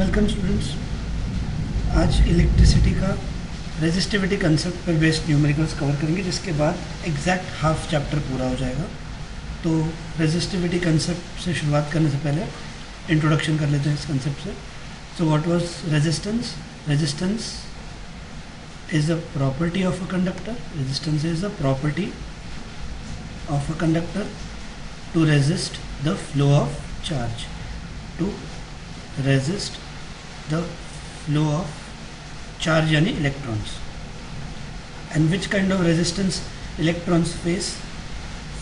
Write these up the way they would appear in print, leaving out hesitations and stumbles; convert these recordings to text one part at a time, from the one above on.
Welcome students. आज electricity का resistivity concept पर बेस्ड न्यूमेरिकल्स कवर करेंगे, जिसके बाद एग्जैक्ट हाफ चैप्टर पूरा हो जाएगा। तो रेजिस्टिविटी कंसेप्ट से शुरुआत करने से पहले इंट्रोडक्शन कर लेते हैं इस कंसेप्ट से। So what was resistance? Resistance is a property of a conductor. Resistance is a property of a conductor to resist the flow of charge. To resist the flow of charge यानी electrons. And which kind of resistance electrons face?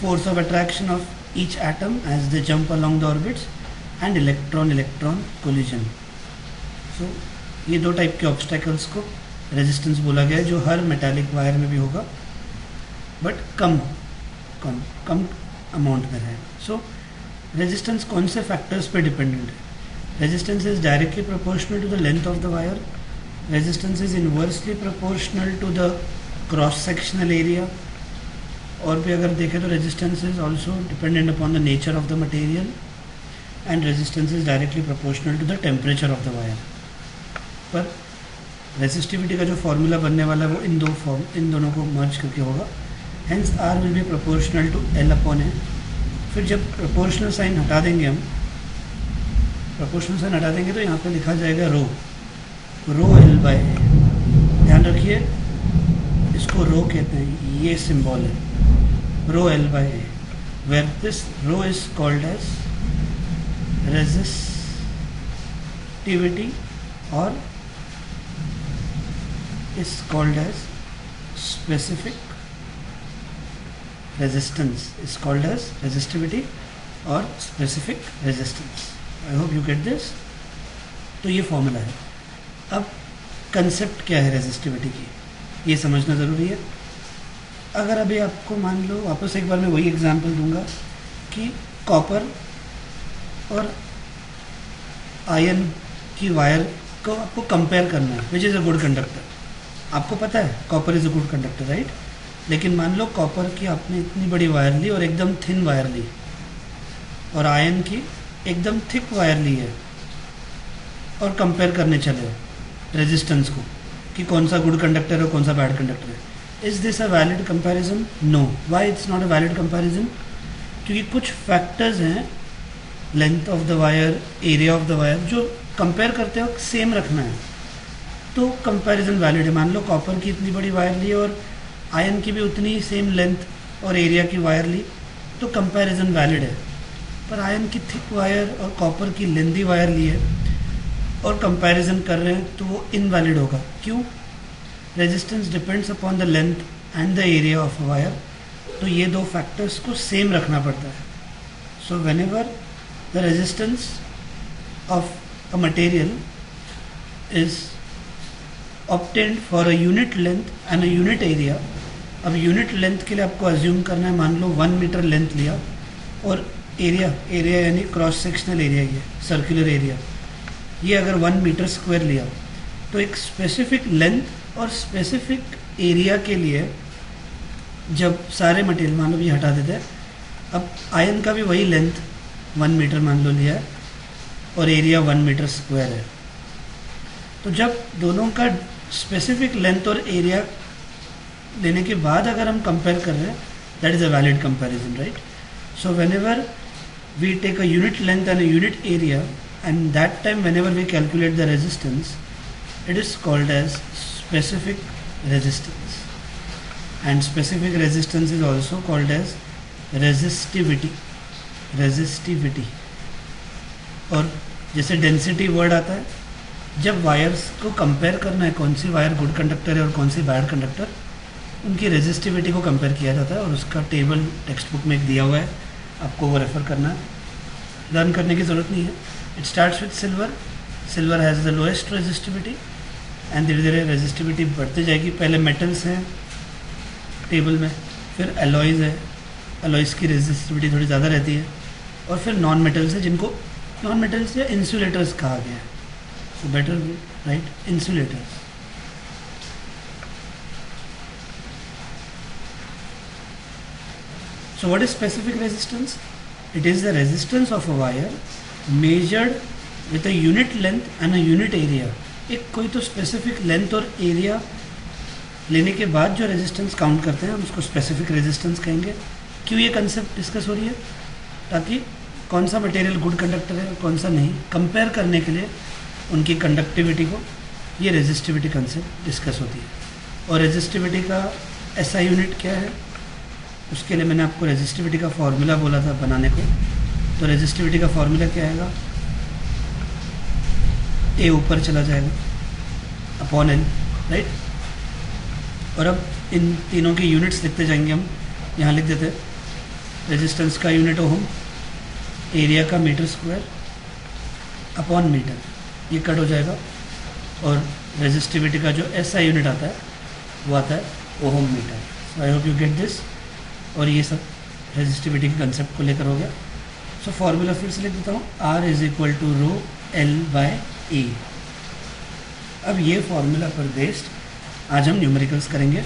Force of attraction of each atom as they jump along the orbits and electron-electron collision. So ये दो type के obstacles को resistance बोला गया है, जो हर metallic wire में भी होगा बट कम अमाउंट में रहेगा। सो रेजिस्टेंस कौन से फैक्टर्स पे डिपेंडेंट है? Resistance is directly proportional to the length of the wire, resistance is inversely proportional to the cross sectional area, और भी अगर देखें तो resistance is also dependent upon the nature of the material, and resistance is directly proportional to the temperature of the wire. पर resistivity का जो formula बनने वाला है वो इन दोनों को मर्ज करके होगा। Hence R will be proportional to L upon A. फिर जब प्रोपोर्शनल साइन हटा देंगे तो यहाँ पे लिखा जाएगा रो एल बाय ए। ध्यान रखिए, इसको रो कहते हैं, ये सिंबल है rho L by A, where this rho is called as resistivity और is called as specific resistance, is called as resistivity or specific resistance. I hope you get this. तो ये फॉर्मूला है। अब कंसेप्ट क्या है resistivity की, ये समझना ज़रूरी है। अगर अभी आपको मान लो, वापस एक बार मैं वही एग्जांपल दूंगा कि कॉपर और आयन की वायर को आपको कंपेयर करना है, which is a good conductor. आपको पता है copper is a good conductor, right? लेकिन मान लो कॉपर की आपने इतनी बड़ी वायर ली और एकदम थिन वायर ली, और आयन की एकदम थिक वायर ली है, और कंपेयर करने चले रेजिस्टेंस को कि कौन सा गुड कंडक्टर है और कौन सा बैड कंडक्टर है। Is this a valid comparison? No. Why it's not a valid comparison? क्योंकि कुछ फैक्टर्स हैं, length of the wire, area of the wire, जो कंपेयर करते वक्त सेम रखना है, तो कंपैरिजन वैलिड है। मान लो कॉपर की इतनी बड़ी वायर ली और आयन की भी उतनी सेम लेंथ और एरिया की वायर ली, तो कंपैरिजन वैलिड है। पर आयन की थिक वायर और कॉपर की लेंथी वायर ली है और कंपैरिजन कर रहे हैं, तो वो इनवैलिड होगा। क्यों? Resistance depends upon the length and the area of a wire, तो ये दो फैक्टर्स को सेम रखना पड़ता है। So whenever the resistance of a material is obtained for a unit length and a unit area। अब यूनिट लेंथ के लिए आपको अज्यूम करना है, मान लो 1 मीटर लेंथ लिया और एरिया यानी क्रॉस सेक्शनल एरिया, ये सर्कुलर एरिया, ये अगर 1 मीटर स्क्वायर लिया, तो एक स्पेसिफिक लेंथ और स्पेसिफिक एरिया के लिए जब सारे मटेरियल मान लो ये हटा देते हैं, अब आयन का भी वही लेंथ 1 मीटर मान लो लिया है और एरिया 1 मीटर स्क्वायर है, तो जब दोनों का स्पेसिफिक लेंथ और एरिया लेने के बाद अगर हम कंपेयर कर रहे हैं, that is a valid comparison, right? So whenever we take a unit length and a unit area, and that time whenever we calculate the resistance, it is called as specific resistance, and specific resistance is also called as resistivity. और जैसे density word आता है, जब wires को compare करना है कौन सी wire good conductor है और कौन सी बैड कंडक्टर, उनकी रेजिस्टिविटी को कंपेयर किया जाता है, और उसका टेबल टेक्स्ट बुक में एक दिया हुआ है, आपको वो रेफ़र करना है, लर्न करने की ज़रूरत नहीं है। It starts with silver has the lowest resistivity, and धीरे धीरे रेजिस्टिविटी बढ़ती जाएगी। पहले मेटल्स हैं टेबल में, फिर एलॉयज़ है, एलॉयज़ की रेजिस्टिविटी थोड़ी ज़्यादा रहती है, और फिर नॉन मेटल्स है, जिनको नॉन मेटल्स या इंसुलेटर्स कहा गया है। So better, right? Insulators. So what is specific resistance? It is the resistance of a wire measured with a unit length and a unit area. एक कोई तो स्पेसिफिक लेंथ और एरिया लेने के बाद जो रेजिस्टेंस काउंट करते हैं हम उसको स्पेसिफिक रेजिस्टेंस कहेंगे। क्यों ये कंसेप्ट डिस्कस हो रही है? ताकि कौन सा मटेरियल गुड कंडक्टर है और कौन सा नहीं, कंपेयर करने के लिए उनकी कंडक्टिविटी को ये रेजिस्टिविटी कंसेप्ट डिस्कस होती है। और रेजिस्टिविटी का SI यूनिट क्या है, उसके लिए मैंने आपको रेजिस्टिविटी का फॉर्मूला बोला था बनाने को। तो रेजिस्टिविटी का फॉर्मूला क्या आएगा, A ऊपर चला जाएगा अपॉन L, राइट। और अब इन तीनों की यूनिट्स लिखते जाएंगे हम। यहाँ लिख देते हैं रेजिस्टेंस का यूनिट ओम, एरिया का मीटर स्क्वायर अपॉन मीटर, ये कट हो जाएगा। और रेजिस्टिविटी का जो SI यूनिट आता है वो आता है ohm metre. So I hope you get this. और ये सब रेजिस्टिविटी के कंसेप्ट को लेकर हो गया। सो फॉर्मूला फिर से लिख देता हूँ, R is equal to rho L/A। अब ये फॉर्मूला पर बेस्ड आज हम न्यूमेरिकल्स करेंगे।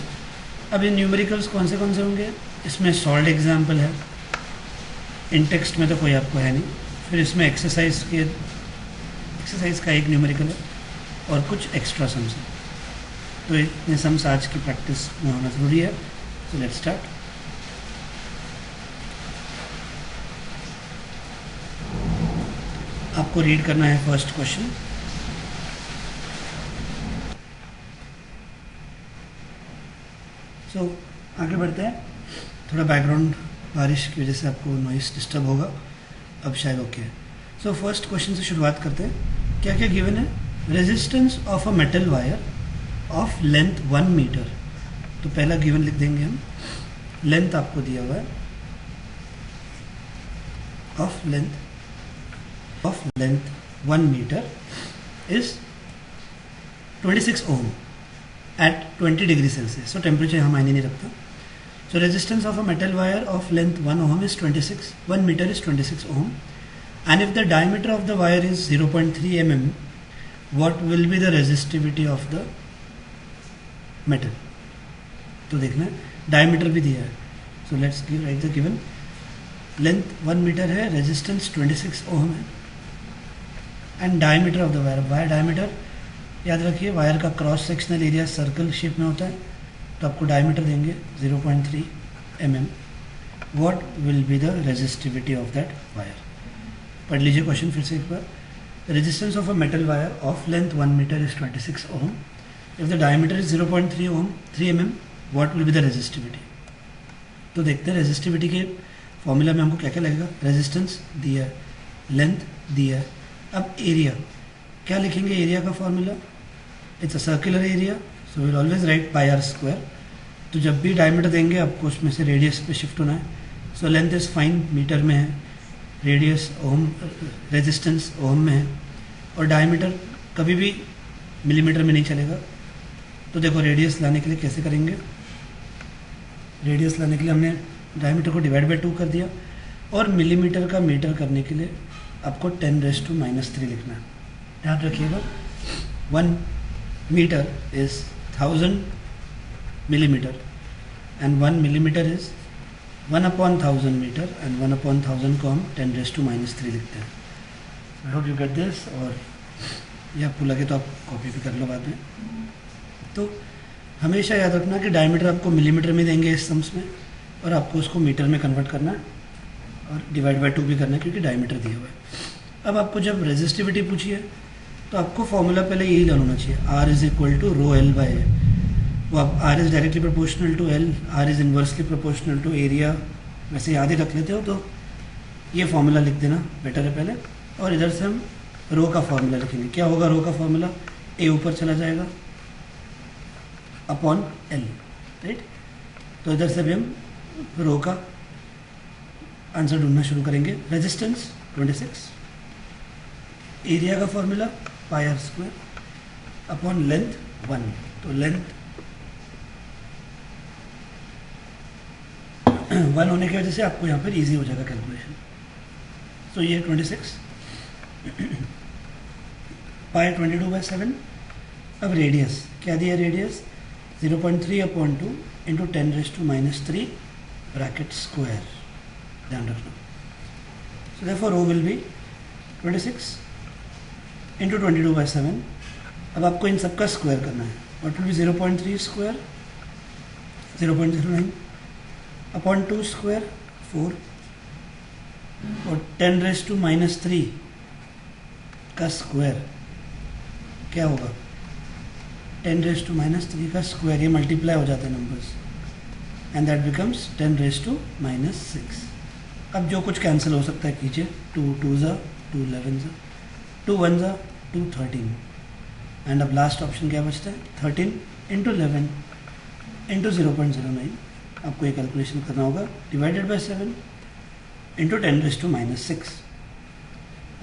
अब ये न्यूमेरिकल्स कौन से होंगे, इसमें सॉल्ड एग्जाम्पल है, इन टेक्स्ट में तो कोई आपको है नहीं। फिर इसमें एक्सरसाइज का एक न्यूमेरिकल है और कुछ एक्स्ट्रा सम्स है। तो इतने सम्स आज की प्रैक्टिस में होना ज़रूरी है। So let's start. आपको रीड करना है फर्स्ट क्वेश्चन। सो आगे बढ़ते हैं। थोड़ा बैकग्राउंड बारिश की वजह से आपको नॉइस डिस्टर्ब होगा, अब शायद ओके है। सो फर्स्ट क्वेश्चन से शुरुआत करते हैं। क्या क्या गिवन है? Resistance of a metal wire of length 1 metre. तो पहला गिवन लिख देंगे हम, लेंथ आपको दिया हुआ है of length 1 metre is 26 ohm at 20 degree Celsius. So temperature यहाँ मायने नहीं रखता। So resistance of a metal wire of length 1 ohm is 1 meter is 26 ohm, and if the diameter of the wire is 0.3 mm, what will be the resistivity of the metal? तो देखना है, diameter भी दिया है। So let's write the given. Length 1 meter है, resistance 26 ohm है, and diameter of the wire diameter याद रखिए, वायर का cross sectional area circle shape में होता है, तो आपको डायमीटर देंगे 0.3 mm। What will be the resistivity of that wire? पढ़ लीजिए क्वेश्चन फिर से एक बार। Resistance of a metal wire of length 1 metre is 26 ohm. If the diameter is 0.3 mm, what will be the resistivity? तो देखते हैं रेजिस्टिविटी के फॉर्मूला में हमको क्या क्या लगेगा। रेजिस्टेंस दिया है, लेंथ दिया है, अब एरिया क्या लिखेंगे? एरिया का formula, it's a circular area, so will always write pi r square. तो जब भी डायमीटर देंगे आपको उसमें से रेडियस पे शिफ्ट होना है। So length is fine, metre में है, रेडियस ओम, रेजिस्टेंस ओम में है, और डायमीटर कभी भी मिलीमीटर में नहीं चलेगा। तो देखो रेडियस लाने के लिए कैसे करेंगे? रेडियस लाने के लिए हमने डायमीटर को डिवाइड बाई 2 कर दिया, और मिलीमीटर का मीटर करने के लिए आपको 10⁻³ लिखना है। याद रखिएगा, 1 meter is 1000 millimeter and 1 millimeter is 1/1000 meter and 1/1000 को हम 10⁻³ लिखते हैं। आई होप यू गेट दिस। और ये आपको लगे तो आप कॉपी भी कर लो बाद में। तो हमेशा याद रखना कि डायमीटर आपको मिलीमीटर में देंगे इस सम्स में, और आपको उसको मीटर में कन्वर्ट करना है और डिवाइड बाई 2 भी करना है क्योंकि डायमीटर दिया हुआ है। अब आपको जब रेजिस्टिविटी पूछी है तो आपको फॉर्मूला पहले यही डन होना चाहिए, R is equal to rho L/A। वो आप R is directly proportional to L, R is inversely proportional to area, वैसे याद ही रख लेते हो तो ये फॉर्मूला लिख देना बेटर है पहले। और इधर से हम रो का फॉर्मूला लिखेंगे। क्या होगा रो का फॉर्मूला? A ऊपर चला जाएगा अपॉन L, राइट। तो इधर से भी हम रो का आंसर ढूंढना शुरू करेंगे। रेजिस्टेंस 26, एरिया का formula pi r square upon length 1। So length 1 होने की वजह से आपको यहाँ पर इजी हो जाएगा कैलकुलेशन। तो ये 26 पाई 22/7। अब रेडियस क्या दिया? रेडियस 0.3/2 इंटू 10⁻³ ब्रैकेट स्क्वायर, ध्यान रखना। So therefore rho will be 26 into 22/7। अब आपको इन सबका स्क्वायर करना है। What will be 0.3 square 0.09 upon 2 square 4 और 10⁻³ का स्क्वायर क्या होगा 10⁻³ का स्क्वायर, ये मल्टीप्लाई हो जाते हैं नंबर्स एंड दैट बिकम्स 10⁻⁶। अब जो कुछ कैंसिल हो सकता है कीजिए, 2 2 ज़ा 2 11 ज़ा 2 1 ज़ा 2 13 एंड अब लास्ट ऑप्शन क्या बचता है 13 इंटू 11 इंटू 0.09। आपको ये कैलकुलेशन करना होगा डिवाइडेड बाय 7 इंटू 10⁻⁶।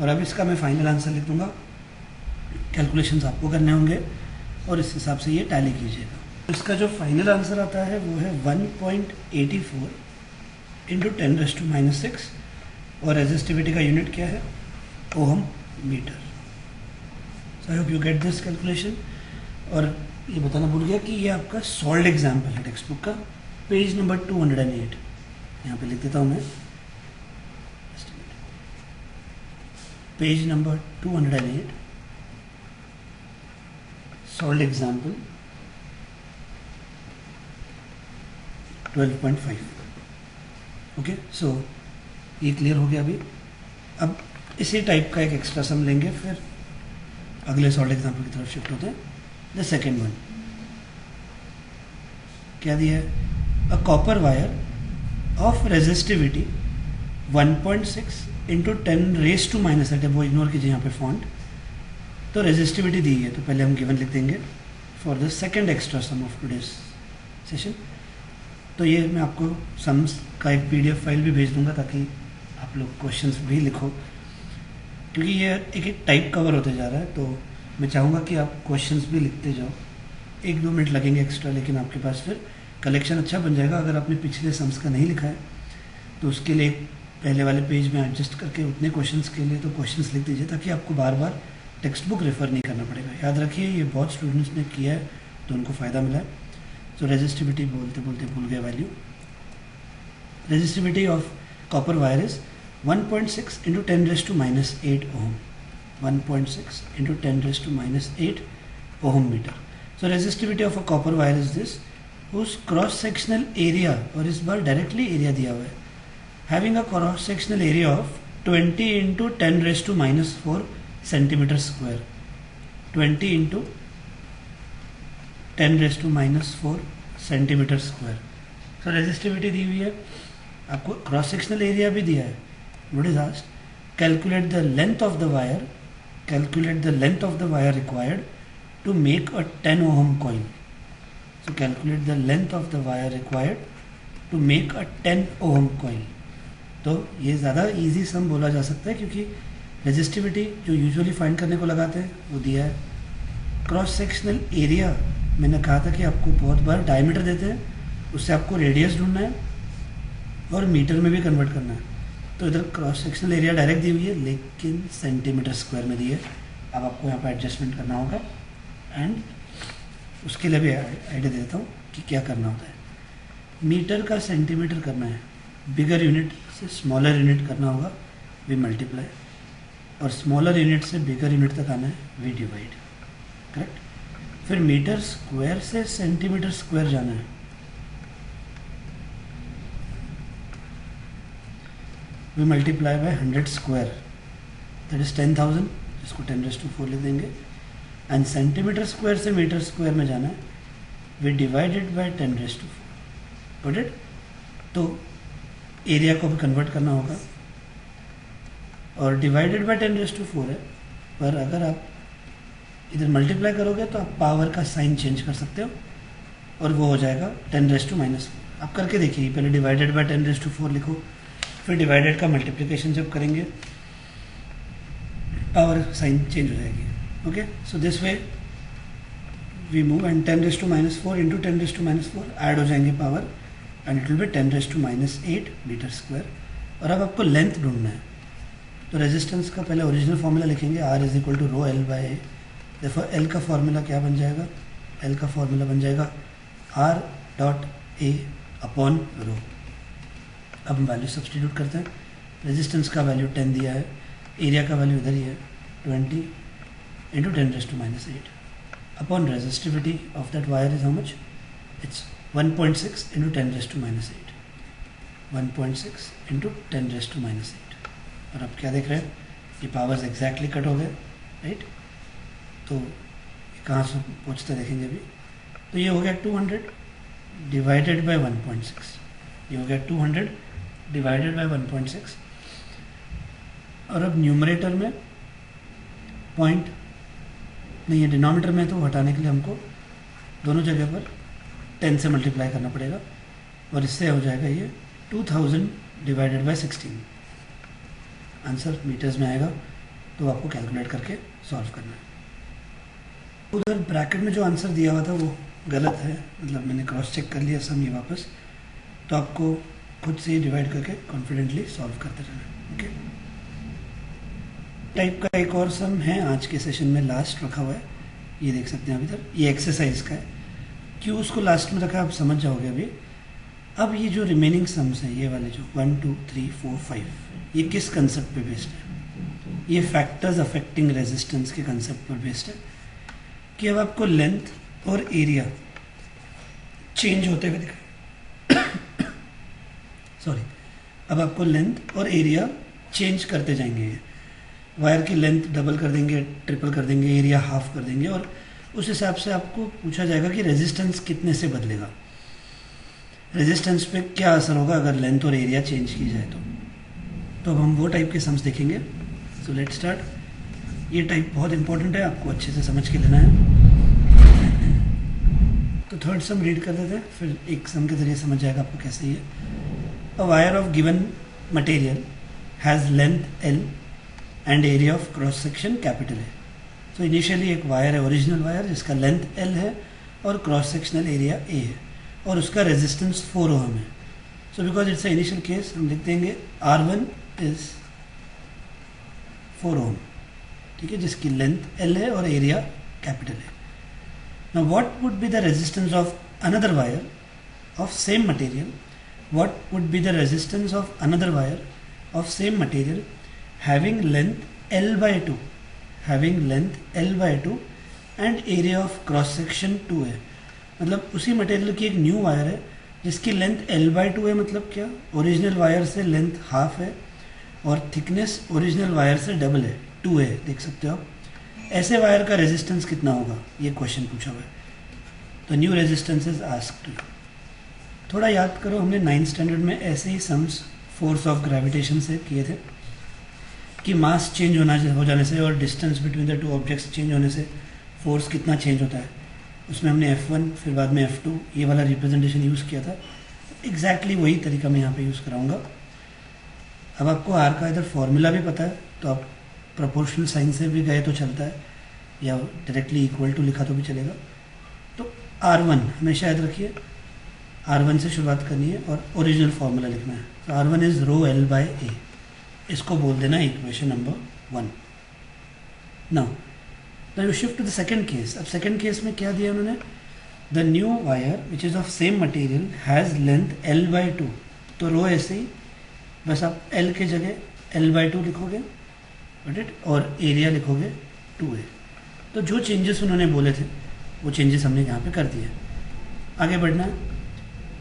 और अब इसका मैं फाइनल आंसर लिख दूंगा, कैलकुलेशंस आपको करने होंगे और इस हिसाब से ये टैली कीजिएगा। इसका जो फाइनल आंसर आता है वो है 1.84 इंटू 10⁻⁶। और रेजिस्टिविटी का यूनिट क्या है ohm metre. So I hope you get this calculation. और ये बताना भूल गया कि ये आपका सॉल्व्ड एग्जाम्पल है टेक्स्ट बुक का, पेज नंबर 208। यहाँ पे लिख देता हूँ मैं, page number 208, solved example 12.5। Okay, so ये क्लियर हो गया अभी। अब इसी टाइप का एक एक्स्ट्रा सम लेंगे, फिर अगले सॉल्व्ड एग्जाम्पल की तरफ शिफ्ट होते हैं। द सेकेंड वन क्या दिया है, अ copper wire of resistivity 1.6 into 10⁻⁻8। वो इग्नोर कीजिए यहाँ पे फॉन्ट। तो रेजिस्टिविटी दी है, तो पहले हम गिवन लिख देंगे for the second extra sum of today's session. तो ये मैं आपको सम्स का एक PDF फाइल भी भेज दूंगा ताकि आप लोग क्वेश्चंस भी लिखो, क्योंकि ये एक टाइप कवर होते जा रहा है। तो मैं चाहूँगा कि आप क्वेश्चंस भी लिखते जाओ। 1-2 मिनट लगेंगे एक्स्ट्रा, लेकिन आपके पास फिर कलेक्शन अच्छा बन जाएगा। अगर आपने पिछले सम्स का नहीं लिखा है तो उसके लिए पहले वाले पेज में एडजस्ट करके उतने क्वेश्चंस के लिए तो क्वेश्चंस लिख दीजिए, ताकि आपको बार बार टेक्स्ट बुक रेफ़र नहीं करना पड़ेगा। याद रखिए ये बहुत स्टूडेंट्स ने किया है तो उनको फ़ायदा मिला है। तो रेजिस्टिविटी बोलते बोलते भूल गया value. Resistivity of copper wire is 1.6 into 10⁻⁸ ohm, 1.6 into 10⁻⁸ ohm metre. So resistivity of a copper wire is this, उस क्रॉस सेक्शनल एरिया, और इस बार डायरेक्टली एरिया दिया हुआ है, having a cross sectional area of 20 into 10⁻⁴ centimetre square, 20 into 10⁻⁴ centimetre square. So resistivity दी हुई है, आपको क्रॉस सेक्शनल एरिया भी दिया है। What is asked, calculate the length of the wire, calculate the length of the wire required to make a 10 ohm coil. So calculate the length of the wire required to make a 10 ohm coil. तो ये ज़्यादा easy सम बोला जा सकता है, क्योंकि resistivity जो usually find करने को लगाते हैं वो दिया है। क्रॉस सेक्शनल एरिया मैंने कहा था कि आपको बहुत बार डायमीटर देते हैं, उससे आपको रेडियस ढूंढना है और मीटर में भी कन्वर्ट करना है। तो इधर क्रॉस सेक्शनल एरिया डायरेक्ट दी हुई है, लेकिन सेंटीमीटर स्क्वायर में दी है। अब आपको यहाँ पर एडजस्टमेंट करना होगा, एंड उसके लिए भी आइडिया देता हूँ कि क्या करना होता है। मीटर का सेंटीमीटर करना है, बिगर यूनिट से स्मॉलर यूनिट करना होगा, वी मल्टीप्लाई, और स्मॉलर यूनिट से बिगर यूनिट तक आना है, वी डिवाइड। करेक्ट। फिर मीटर स्क्वायर से सेंटीमीटर स्क्वायर जाना है, we multiply by 100 square, that is 10,000, इसको 10⁻⁴ लिख देंगे। एंड सेंटीमीटर स्क्वायर से मीटर स्क्वायर में जाना है, we divided by 10⁻⁴। Got it. तो एरिया को भी कन्वर्ट करना होगा, और डिवाइडेड बाय 10⁻⁴ है, पर अगर आप इधर मल्टीप्लाई करोगे तो आप पावर का साइन चेंज कर सकते हो, और वो हो जाएगा 10⁻⁻⁴। आप करके देखिए, पहले डिवाइडेड बाय 10⁻⁴ लिखो, फिर डिवाइडेड का मल्टीप्लिकेशन जब करेंगे पावर साइन चेंज हो जाएगी। Okay, so this way we move, and 10⁻⁴ into 10⁻⁴ add हो जाएंगे power, and it will be 10⁻⁸ metre square. और अब आपको लेंथ ढूंढना है, तो रेजिस्टेंस का पहले ओरिजिनल फॉर्मूला लिखेंगे, R is equal to rho L by A. देखो एल का फॉर्मूला क्या बन जाएगा, एल का फॉर्मूला बन जाएगा R.A अपॉन रो। अब हम वैल्यू सब्सटीट्यूट करते हैं। रेजिस्टेंस का वैल्यू 10 दिया है, एरिया का वैल्यू इधर ही है 20, into 10 raised to minus 8. Upon resistivity of that wire is how much? It's 1.6 into 10 raised to minus 8. 1.6 into 10 raised to minus 8. और अब क्या देख रहे हैं, ये पावर्स एग्जैक्टली कट हो गए, राइट? तो कहाँ से पहुँचते देखेंगे अभी. तो ये हो गया 200 डिवाइडेड बाय 1.6. ये हो गया 200 डिवाइडेड बाय 1.6. और अब न्यूमरेटर में पॉइंट नहीं है, डिनोमिनेटर में, तो हटाने के लिए हमको दोनों जगह पर 10 से मल्टीप्लाई करना पड़ेगा. और इससे हो जाएगा ये 2000 डिवाइडेड बाय 16. आंसर मीटर्स में आएगा, तो आपको कैलकुलेट करके सॉल्व करना है. उधर ब्रैकेट में जो आंसर दिया हुआ था वो गलत है, मतलब मैंने क्रॉस चेक कर लिया सम ये वापस. तो आपको खुद से ही डिवाइड करके कॉन्फिडेंटली सॉल्व करते रहना. ओके. टाइप का एक और सम है आज के सेशन में लास्ट रखा हुआ है, ये देख सकते हैं अभी तक. ये एक्सरसाइज का है. क्यों उसको लास्ट में रखा आप समझ जाओगे अभी. अब ये जो रिमेनिंग सम्स हैं, ये वाले जो 1 2 3 4 5, ये किस कंसेप्ट पे बेस्ड है? ये फैक्टर्स अफेक्टिंग रेजिस्टेंस के कंसेप्ट पर बेस्ड है कि अब आपको लेंथ और एरिया चेंज होते हुए दिखाए. सॉरी, अब आपको लेंथ और एरिया चेंज करते जाएंगे. वायर की लेंथ डबल कर देंगे, ट्रिपल कर देंगे, एरिया हाफ कर देंगे, और उस हिसाब से आपको पूछा जाएगा कि रेजिस्टेंस कितने से बदलेगा, रेजिस्टेंस पे क्या असर होगा अगर लेंथ और एरिया चेंज की जाए. तो अब हम वो टाइप के सम्स देखेंगे. So let's start. ये टाइप बहुत इंपॉर्टेंट है, आपको अच्छे से समझ के लेना है. तो थर्ड सम रीड कर देते हैं, फिर एक सम के जरिए समझ जाएगा आपको कैसे ये. अ wire of given material has length L and area of cross section capital है. तो इनिशियली एक वायर है, ओरिजिनल वायर, जिसका लेंथ L है और क्रॉस सेक्शनल एरिया A है, और उसका रेजिस्टेंस 4 ओम है. So because it's a initial case, हम लिख देंगे R1 इज 4 ओम, ठीक है, जिसकी लेंथ L है और एरिया कैपिटल है. Now what would be the resistance of another wire of same material? What would be the resistance of another wire of same material having length L by 2, having length L by 2 and area of cross section 2 है. मतलब उसी material की एक new wire है जिसकी length L by 2 है. मतलब क्या, ओरिजिनल वायर से लेंथ हाफ है और थिकनेस ओरिजिनल वायर से डबल है, 2 है. देख सकते हो आप. ऐसे वायर का रेजिस्टेंस कितना होगा, ये क्वेश्चन पूछा हुआ है. तो न्यू रेजिस्टेंस इज आस्क्ड. थोड़ा याद करो, हमने 9th स्टैंडर्ड में ऐसे ही सम्स फोर्स ऑफ ग्रेविटेशन से किए थे कि मास चेंज हो जाने से और distance between the two objects change होने से फोर्स कितना चेंज होता है. उसमें हमने F1 फिर बाद में F2 ये वाला रिप्रेजेंटेशन यूज़ किया था. एग्जैक्टली वही तरीका मैं यहाँ पे यूज़ कराऊंगा. अब आपको आर का इधर फॉर्मूला भी पता है, तो आप प्रोपोर्शनल साइन से भी गए तो चलता है, या डायरेक्टली इक्वल टू लिखा तो भी चलेगा. तो R1 हमेशा याद रखिए, R1 से शुरुआत करनी है और ओरिजिनल फार्मूला लिखना है. तो R1 is rho L by A. इसको बोल देना equation number 1. Now you shift to the second case. अब सेकंड केस में क्या दिया उन्होंने? The new wire which is of same material has length L by 2. तो रो ऐसे ही, बस आप L के जगह L बाई 2 लिखोगे, गॉट इट, और एरिया लिखोगे 2A. तो जो चेंजेस उन्होंने बोले थे वो चेंजेस हमने यहाँ पे कर दिए. आगे बढ़ना है.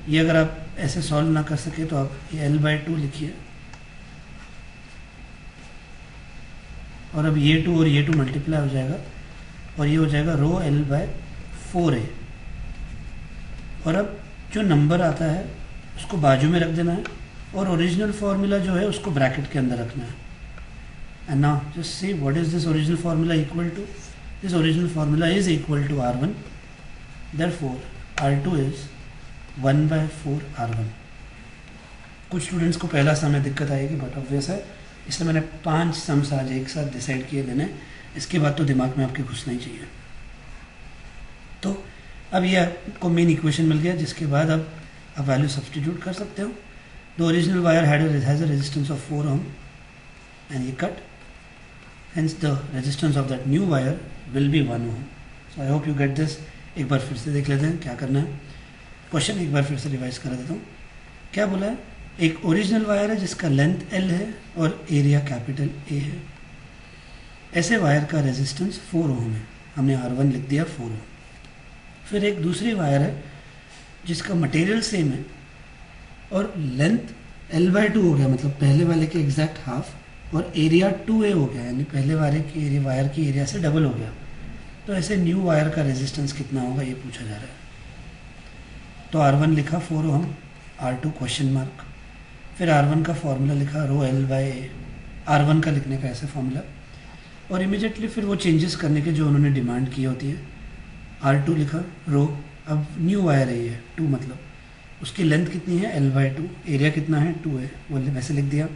ये अगर आप ऐसे सॉल्व ना कर सके तो आप ये L बाई 2 लिखिए, और अब ये 2 और ये 2 मल्टीप्लाई हो जाएगा और ये हो जाएगा रो L बाय 4A. और अब जो नंबर आता है उसको बाजू में रख देना है और ओरिजिनल फार्मूला जो है उसको ब्रैकेट के अंदर रखना है. And now just see what is this original formula equal to. This original formula is equal to R1, therefore R2 is 1 by 4 R1. कुछ स्टूडेंट्स को पहला समय दिक्कत आएगी, बट ऑब्वियस है, इसलिए मैंने 5 सम्स आज एक साथ डिसाइड किए देने. इसके बाद तो दिमाग में आपके घुसना ही चाहिए. तो अब ये आपको मेन इक्वेशन मिल गया, जिसके बाद अब आप वैल्यू सब्सटीट्यूट कर सकते हो. The original wire has a resistance of 4 ohm and ये cut, hence the resistance of that new wire will be 1 ohm. So I hope you get this. एक बार फिर से देख लेते हैं क्या करना है. क्वेश्चन एक बार फिर से रिवाइज करा देता हूँ. क्या बोला है? एक ओरिजिनल वायर है जिसका लेंथ L है और एरिया कैपिटल A है. ऐसे वायर का रेजिस्टेंस 4 ओम है, हमने R1 लिख दिया 4 ओम। फिर एक दूसरी वायर है जिसका मटेरियल सेम है और लेंथ L/2 हो गया, मतलब पहले वाले के एग्जैक्ट हाफ, और एरिया 2A हो गया, यानी पहले वायर की एरिया से डबल हो गया। तो ऐसे न्यू वायर का रेजिस्टेंस कितना होगा ये पूछा जा रहा है। तो R1 लिखा 4 ओम, R2 क्वेश्चन मार्क, फिर R1 का फॉर्मूला लिखा ρL/A, R1 का लिखने का ऐसे फॉर्मूला, और इमीडिएटली फिर वो चेंजेस करने के जो उन्होंने डिमांड की होती है। R2 लिखा रो, अब न्यू वायर है ये 2, मतलब उसकी लेंथ कितनी है L/2, एरिया कितना है 2 है, वो वैसे लिख दिया।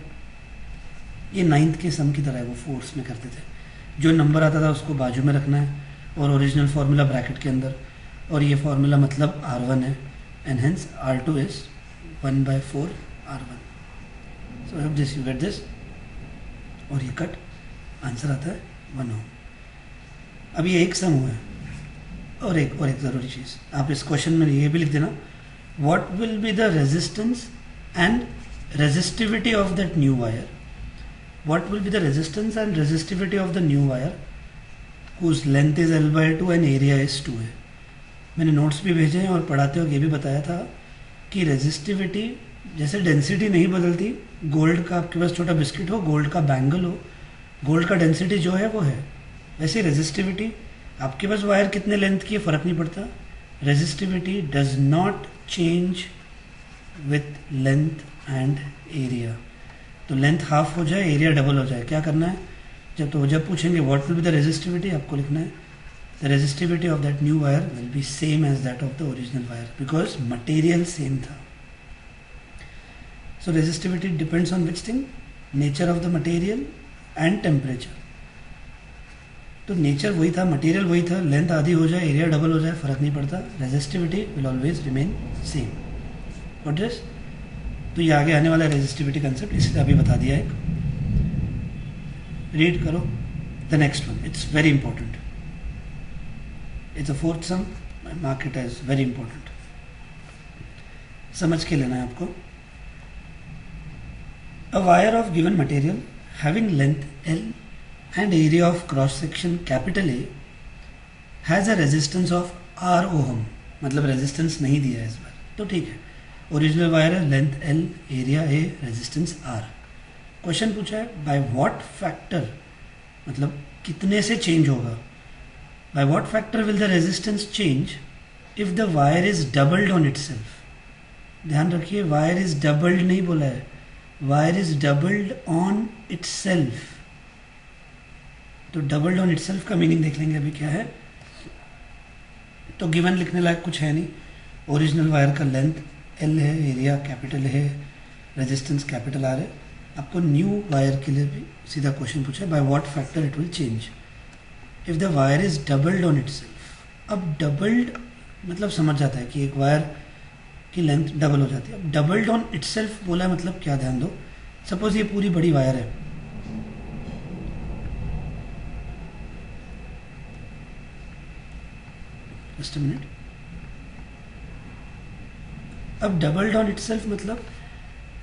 ये 9th के सम की तरह है, वो फोर्स में करते थे, जो नंबर आता था उसको बाजू में रखना है और ओरिजिनल फार्मूला ब्रैकेट के अंदर, और ये फार्मूला मतलब R1 है, and hence R2 is 1/4 R1। So have this, you get this, और ये कट आंसर आता है 1 ओम। अब ये एक सम हुआ है, और एक ज़रूरी चीज़ आप इस क्वेश्चन में ये भी लिख देना, what will be the resistance and resistivity of that new wire, what will be the resistance and resistivity of the new wire whose length is L/2 and area is 2 है। मैंने नोट्स भी भेजे हैं और पढ़ाते वक्त ये भी बताया था कि रेजिस्टिविटी जैसे डेंसिटी नहीं बदलती, गोल्ड का आपके पास छोटा बिस्किट हो, गोल्ड का बैंगल हो, गोल्ड का डेंसिटी जो है वो है, वैसे रेजिस्टिविटी आपके पास वायर कितने लेंथ की है फ़र्क नहीं पड़ता, resistivity does not change with length and area. तो लेंथ हाफ हो जाए, एरिया डबल हो जाए, क्या करना है, जब पूछेंगे what will be the resistivity, आपको लिखना है the resistivity of that new wire will be same as that of the original wire, because material same था। So resistivity depends on which thing, nature of the material and temperature. तो nature वही था, material वही था, length आधी हो जाए, area double हो जाए, फर्क नहीं पड़ता, resistivity will always remain same. What is, तो ये आगे आने वाला रेजिस्टिविटी कंसेप्ट, इसलिए अभी बता दिया एक, रीड करो the next one, it's very important, it's a fourth sum, mark it as very important, समझ के लेना है आपको। A wire of given material having length L and area of cross section capital A has a resistance of R ohm, मतलब resistance नहीं दिया है इस बार, तो ठीक है, ओरिजिनल वायर है, length L, area A, resistance R। Question पूछा है बाय व्हाट फैक्टर, मतलब कितने से चेंज होगा, bye what factor will the resistance change if the wire is doubled on itself. ध्यान रखिए, वायर इज डबल्ड नहीं बोला है, wire is doubled on itself. तो डबल्ड ऑन इटसेल्फ का मीनिंग देख लेंगे अभी क्या है। तो गिवन लिखने लायक कुछ है नहीं, ओरिजिनल वायर का लेंथ L है, एरिया कैपिटल है, रेजिस्टेंस कैपिटल R है। आपको न्यू वायर के लिए भी सीधा क्वेश्चन पूछा है bye what factor it will change if the wire is doubled on itself. अब डबल्ड मतलब समझ जाता है कि एक वायर की लेंथ डबल हो जाती है। अब डबल्ड ऑन इटसेल्फ बोला है मतलब क्या, ध्यान दो, सपोज ये पूरी बड़ी वायर है, जस्ट अ मिनट। अब डबल्ड ऑन इटसेल्फ मतलब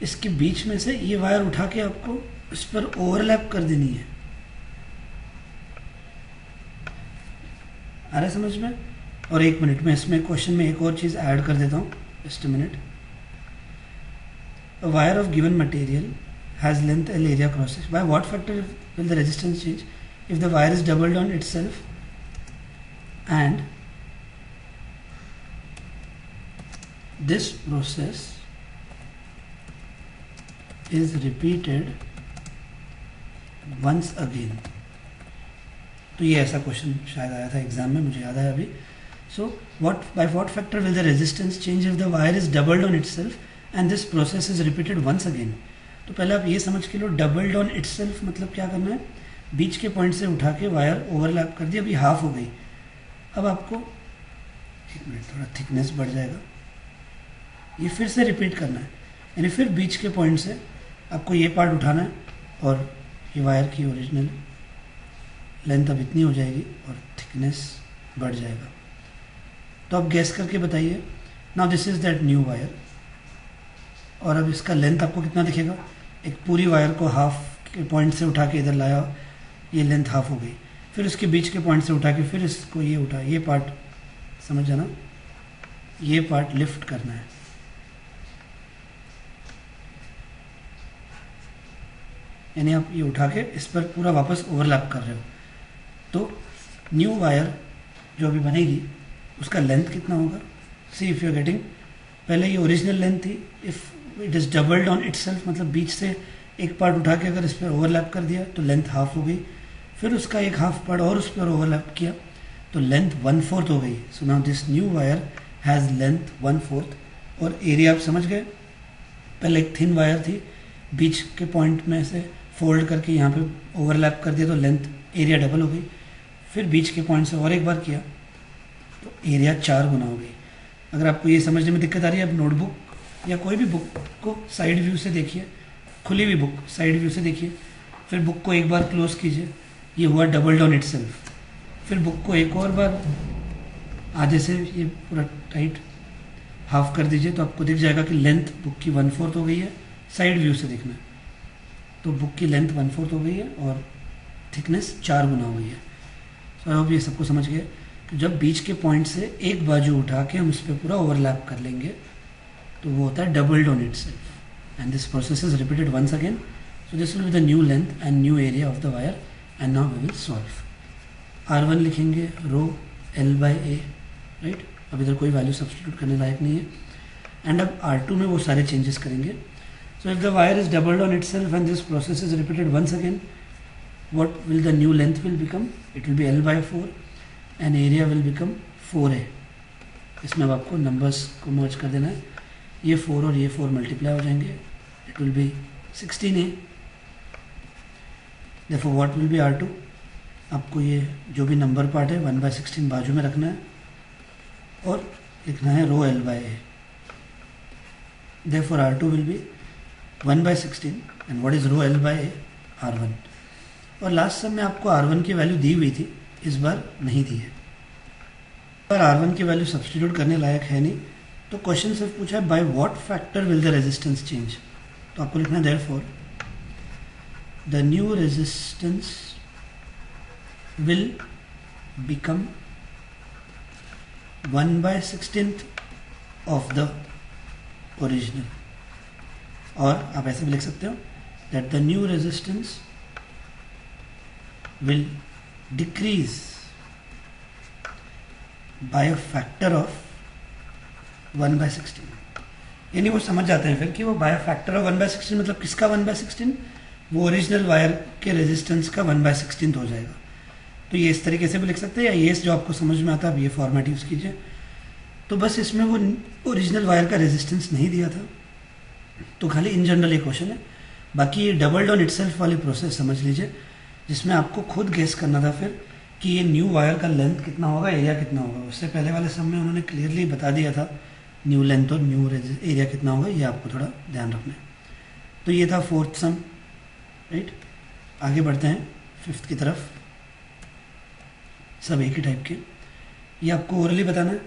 इसके बीच में से ये वायर उठा के आपको इस पर ओवरलैप कर देनी है, आ रहा है समझ में। और एक मिनट में इसमें क्वेश्चन में एक और चीज ऐड कर देता हूं, just a minute. A wire of given material has length L, area cross section, bye what factor will the resistance change if the wire is doubled on itself and this process is repeated once again। तो ये ऐसा question शायद आया था exam में, मुझे याद है अभी। सो by what factor will the resistance change if the wire is doubled on itself and this process is repeated once again। तो पहले आप ये समझ के लो, डबल्ड ऑन इटसेल्फ मतलब क्या करना है, बीच के पॉइंट से उठा के वायर ओवरलैप कर दी, अभी हाफ हो गई। अब आपको एक मिनट, थोड़ा थिकनेस बढ़ जाएगा, ये फिर से रिपीट करना है, यानी फिर बीच के पॉइंट से आपको ये पार्ट उठाना है और ये वायर की ओरिजिनल लेंथ अब इतनी हो जाएगी और थिकनेस बढ़ जाएगा। तो अब गैस करके बताइए, now this is that new wire, और अब इसका लेंथ आपको कितना दिखेगा, एक पूरी वायर को हाफ के पॉइंट से उठा के इधर लाया ये लेंथ हाफ हो गई। फिर उसके बीच के पॉइंट से उठा के फिर इसको ये उठा, ये पार्ट समझ जाना, ये पार्ट लिफ्ट करना है। यानी आप ये उठा के इस पर पूरा वापस ओवरलैप कर रहे हो। तो न्यू वायर जो अभी बनेगी उसका लेंथ कितना होगा? See if you are getting, पहले ये ओरिजिनल लेंथ थी, if it is doubled on itself, मतलब बीच से एक पार्ट उठा के अगर इस पर ओवरलैप कर दिया तो लेंथ हाफ हो गई। फिर उसका एक हाफ पार्ट और उस पर ओवरलैप किया तो लेंथ 1/4 हो गई। So now this new wire has length 1/4। और एरिया आप समझ गए, पहले एक थिन वायर थी, बीच के पॉइंट में से फोल्ड करके यहाँ पे ओवरलैप कर दिया तो लेंथ एरिया डबल हो गई। फिर बीच के पॉइंट से और एक बार किया तो एरिया 4 गुना हो गई। अगर आपको ये समझने में दिक्कत आ रही है, आप नोटबुक या कोई भी बुक को साइड व्यू से देखिए, खुली हुई बुक साइड व्यू से देखिए, फिर बुक को एक बार क्लोज कीजिए, ये हुआ डबल्ड ऑन इटसेल्फ। फिर बुक को एक और बार आधे से ये पूरा टाइट हाफ कर दीजिए तो आपको दिख जाएगा कि लेंथ बुक की 1/4 हो गई है। साइड व्यू से देखना है तो बुक की लेंथ 1/4 हो गई है और थिकनेस 4 गुना हो गई है। सो आई होप ये सबको समझ गए कि जब बीच के पॉइंट से एक बाजू उठा के हम उस पर पूरा ओवरलैप कर लेंगे तो वो होता है doubled on itself. And this process is repeated once again. So this will be the new length and new area of the wire. And now we will solve. R1 लिखेंगे रो L/A, राइट। अब इधर कोई value substitute करने लायक नहीं है। And अब R2 में वो सारे चेंजेस करेंगे। So if the wire is doubled on itself and this process is repeated once again, what will the new length will become? It will be L/4 and area will become 4A। इसमें अब आपको numbers को मर्ज कर देना है, ये 4 और ये 4 मल्टीप्लाई हो जाएंगे, it will be 16A। therefore what will be R2? आपको ये जो भी नंबर पार्ट है 1/16 बाजू में रखना है और लिखना है रो L/A। therefore R2 will be 1/16 and what is row L/A? R1। और लास्ट सब में आपको R1 की वैल्यू दी हुई थी, इस बार नहीं दी है। पर R1 की वैल्यू सब्सटीट्यूट करने लायक है नहीं, तो क्वेश्चन सिर्फ पूछा है bye what factor will the resistance change. तो आपको लिखना है therefore the new resistance will become 1/16 of the original. और आप ऐसे भी लिख सकते हो that the new resistance will decrease by a factor of 1/16। यानी वो समझ जाते हैं फिर कि वो बाय फैक्टर ऑफ 1/16 मतलब किसका 1/16? वो ओरिजिनल वायर के रेजिस्टेंस का 1/16 हो जाएगा। तो ये इस तरीके से भी लिख सकते हैं, या ये जो आपको समझ में आता है आप ये फॉर्मेट यूज़ कीजिए। तो बस इसमें वो ओरिजिनल वायर का रेजिस्टेंस नहीं दिया था, तो खाली इन जनरल ये क्वेश्चन है। बाकी ये डबल्ड ऑन इटसेल्फ वाली प्रोसेस समझ लीजिए, जिसमें आपको खुद गेस करना था फिर कि ये न्यू वायर का लेंथ कितना होगा, एरिया कितना होगा। उससे पहले वाले सब में उन्होंने क्लियरली बता दिया था न्यू लेंथ और न्यू एरिया कितना होगा, ये आपको थोड़ा ध्यान रखना है। तो ये था 4th सम, राइट। आगे बढ़ते हैं 5th की तरफ। सब एक ही टाइप के, ये आपको ओरली बताना है।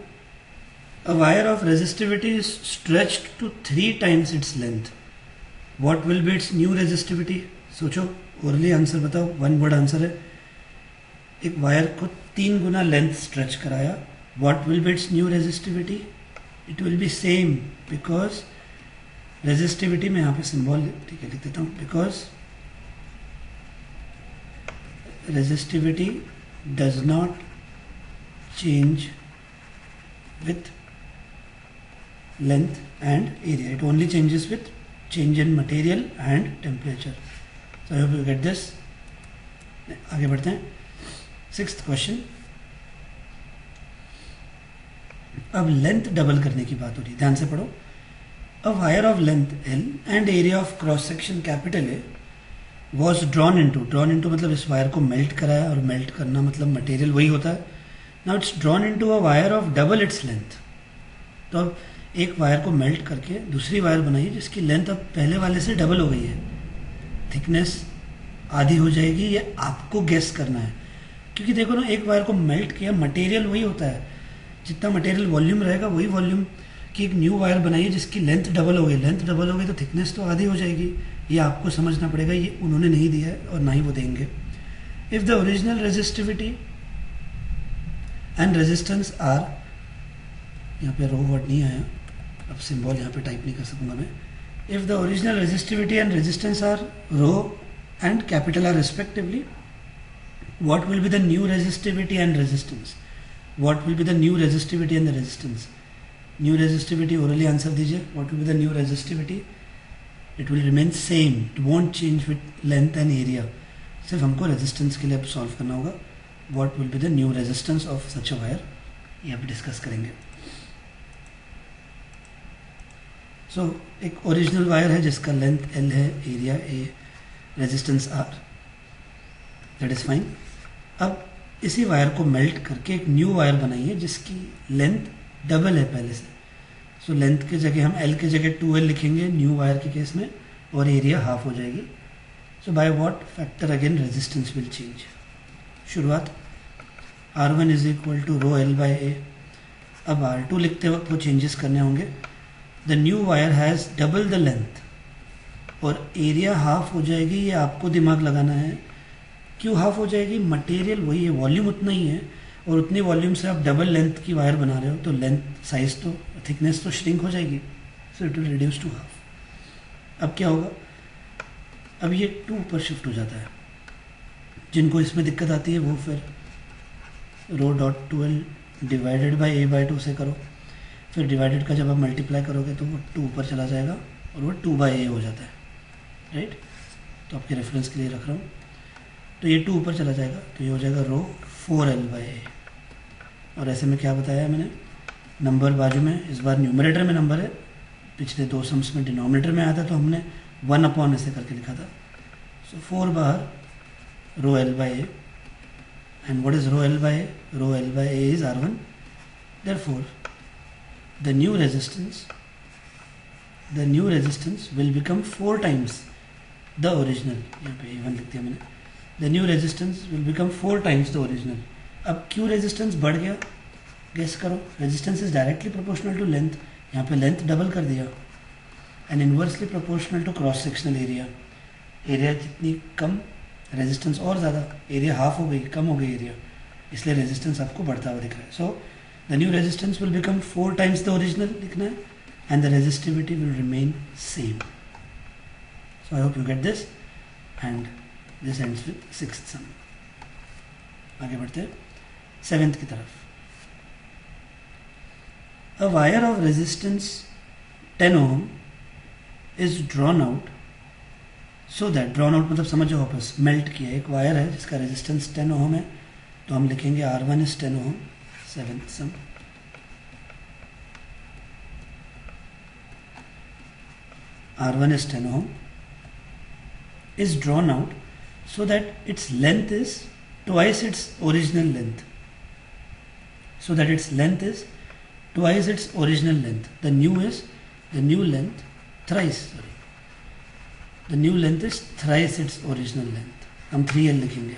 A wire of resistivity is stretched to 3 times its length, what will be its new resistivity? सोचो, ओरली आंसर बताओ, 1 वर्ड आंसर है। एक वायर को 3 गुना लेंथ स्ट्रेच कराया, what will be its new resistivity? It will be same, because resistivity में यहाँ पे सिंबल ठीक है लिख देता हूँ, because resistivity does not change with length and area, it only changes with change in material and temperature. So I hope you get this. आगे बढ़ते हैं 6th क्वेश्चन। अब लेंथ डबल करने की बात हो रही है, ध्यान से पढ़ो। अ wire of length L and area of cross section capital A was drawn into मतलब इस वायर को मेल्ट कराया, और मेल्ट करना मतलब मटेरियल वही होता है। Now it's drawn into a wire of double its length. तो अब एक वायर को मेल्ट करके दूसरी वायर बनाई जिसकी लेंथ अब पहले वाले से डबल हो गई है, थिकनेस आधी हो जाएगी, ये आपको गेस करना है। क्योंकि देखो ना, एक वायर को मेल्ट किया, मटेरियल वही होता है, जितना मटेरियल वॉल्यूम रहेगा वही वॉल्यूम की एक न्यू वायर बनाइए जिसकी लेंथ डबल हो गई। लेंथ डबल हो गई तो थिकनेस तो आधी हो जाएगी, ये आपको समझना पड़ेगा, ये उन्होंने नहीं दिया है और ना ही वो देंगे। If the original resistivity and resistance are, यहाँ पे रो वर्ड नहीं आया, अब सिंबल यहाँ पे टाइप नहीं कर सकूंगा मैं. If the original resistivity and resistance are rho and capital R respectively, what will be the new resistivity and resistance? What will be the new resistivity and the resistance? New resistivity, orally answer दीजिए. What will be the new resistivity? It will remain same. It won't change with length and area. सिर्फ हमको resistance के लिए अब solve करना होगा. What will be the new resistance of such a wire? ये अभी discuss करेंगे. So एक original wire है जिसका length L है, area A, resistance R. That is fine. अब इसी वायर को मेल्ट करके एक न्यू वायर बनाइए जिसकी लेंथ डबल है पहले से. सो लेंथ की जगह हम L की जगह 2L लिखेंगे न्यू वायर के केस में, और एरिया हाफ हो जाएगी. So by what factor again resistance will change. शुरुआत R1 is equal to rho L by A. अब R2 लिखते वक्त वो चेंजेस करने होंगे. The new wire has double the length और एरिया हाफ हो जाएगी. ये आपको दिमाग लगाना है. क्यों हाफ हो जाएगी? मटेरियल वही है, वॉल्यूम उतना ही है, और उतनी वॉल्यूम से आप डबल लेंथ की वायर बना रहे हो तो लेंथ साइज तो थिकनेस तो श्रिंक हो जाएगी. So it will reduce to half. अब क्या होगा? अब ये 2 पर शिफ्ट हो जाता है. जिनको इसमें दिक्कत आती है वो फिर rho dot 2L divided by A by 2 से करो. फिर डिवाइडेड का जब आप मल्टीप्लाई करोगे तो वो 2 पर चला जाएगा और वो 2 बाई A हो जाता है. राइट? तो आपके रेफरेंस के लिए रख रहा हूँ. तो ये 2 ऊपर चला जाएगा तो ये हो जाएगा रो 4L बाई A. और ऐसे में क्या बताया मैंने, नंबर बाजू में, इस बार न्यूमरेटर में नंबर है, पिछले 2 सम्स में डिनोमिनेटर में आया था तो हमने 1 अपॉन ऐसे करके लिखा था. सो 4 बार rho L by A. And what is rho L by A? Rho L by A is R1. Therefore the new resistance will become 4 times the original. यहाँ पे A1 लिख दिया मैंने. The new resistance will become 4 times the original. अब क्यों resistance बढ़ गया? Guess करो. Resistance is directly proportional to length. यहाँ पे लेंथ डबल कर दिया. And inversely proportional to cross sectional area. Area जितनी कम, रेजिस्टेंस और ज़्यादा. एरिया हाफ हो गई, कम हो गई एरिया, इसलिए रेजिस्टेंस आपको बढ़ता हुआ दिख रहा है. So the new resistance will become 4 times the original लिखना है. And the resistivity will remain same. So I hope you get this. And this ends with 6th सम. आगे बढ़ते हैं 7th की तरफ. अ wire of resistance 10 ohm is drawn out so that, drawn out मतलब समझो वापस, मेल्ट किया. एक वायर है जिसका रेजिस्टेंस 10 ohm है तो हम लिखेंगे R1 is 10 ohm. 7th sum. R1 is 10 ohm is drawn out so that its length is twice its original length. So that its length is twice its original length. The new length thrice. Sorry, the new length is thrice its original length. हम 3L लिखेंगे.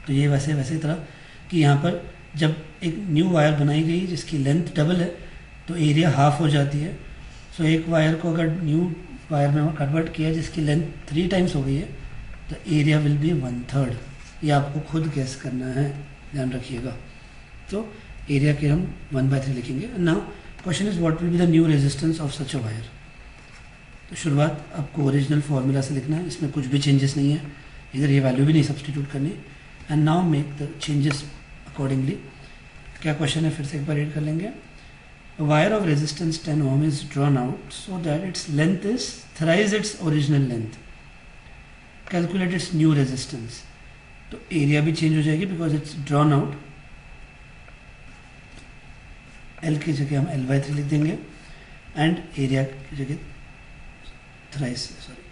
तो ये वैसे तरह कि यहाँ पर जब एक न्यू वायर बनाई गई जिसकी लेंथ डबल है तो एरिया हाफ हो जाती है. सो एक वायर को अगर न्यू वायर में कन्वर्ट किया जिसकी लेंथ 3 टाइम्स हो गई है तो एरिया विल बी 1/3. ये आपको खुद गैस करना है, ध्यान रखिएगा. तो एरिया के हम 1/3 लिखेंगे. Now question is what will be the new resistance of such a wire. तो शुरुआत आपको ओरिजिनल फार्मूला से लिखना है. इसमें कुछ भी चेंजेस नहीं है, इधर ये वैल्यू भी नहीं सब्सटीट्यूट करनी. And now make the changes accordingly. क्या क्वेश्चन है फिर से एक बार रीड कर लेंगे. A wire of resistance 10 ohm is drawn out so that its length is thrice its original length. Calculate its new resistance. तो एरिया भी चेंज हो जाएगी because it's drawn out. L की जगह हम L/3 लिख देंगे एंड एरिया की जगह थ्राइस, सॉरी,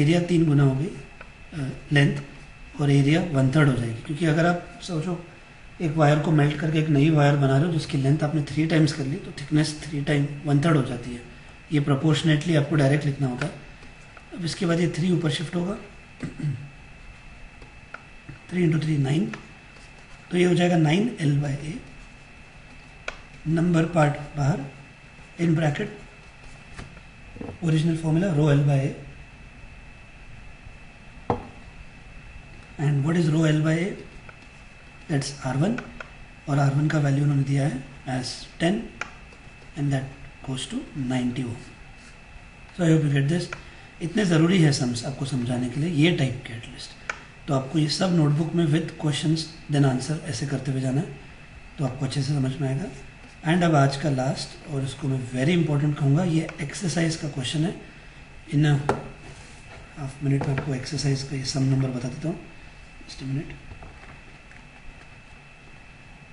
एरिया 3 गुना हो गई लेंथ और एरिया 1/3 हो जाएगी. क्योंकि अगर आप सोचो एक वायर को मेल्ट करके एक नई वायर बना रहे हो जिसकी लेंथ आपने 3 टाइम्स कर ली तो थिकनेस 3 टाइम 1/3 हो जाती है. ये प्रोपोर्शनेटली आपको डायरेक्ट लिखना होता है. अब इसके बाद ये 3 ऊपर शिफ्ट होगा. 3 × 3 9. तो ये हो जाएगा 9L/A. नंबर पार्ट बाहर, in bracket original formula rho L/A and what is rho L by A, that's R1, और R1 का वैल्यू उन्होंने दिया है as 10 and that goes to 90 ohm. So I hope you get this. इतने ज़रूरी है sums आपको समझाने के लिए, ये टाइप के एटलीस्ट। तो आपको ये सब नोटबुक में विद क्वेश्चंस देन आंसर ऐसे करते हुए जाना है, तो आपको अच्छे से समझ में आएगा। एंड अब आज का लास्ट, और इसको मैं वेरी इंपॉर्टेंट कहूँगा, ये एक्सरसाइज का क्वेश्चन है। इन हाफ मिनट में आपको एक्सरसाइज का ये सम नंबर बता देता हूँ, just a minute.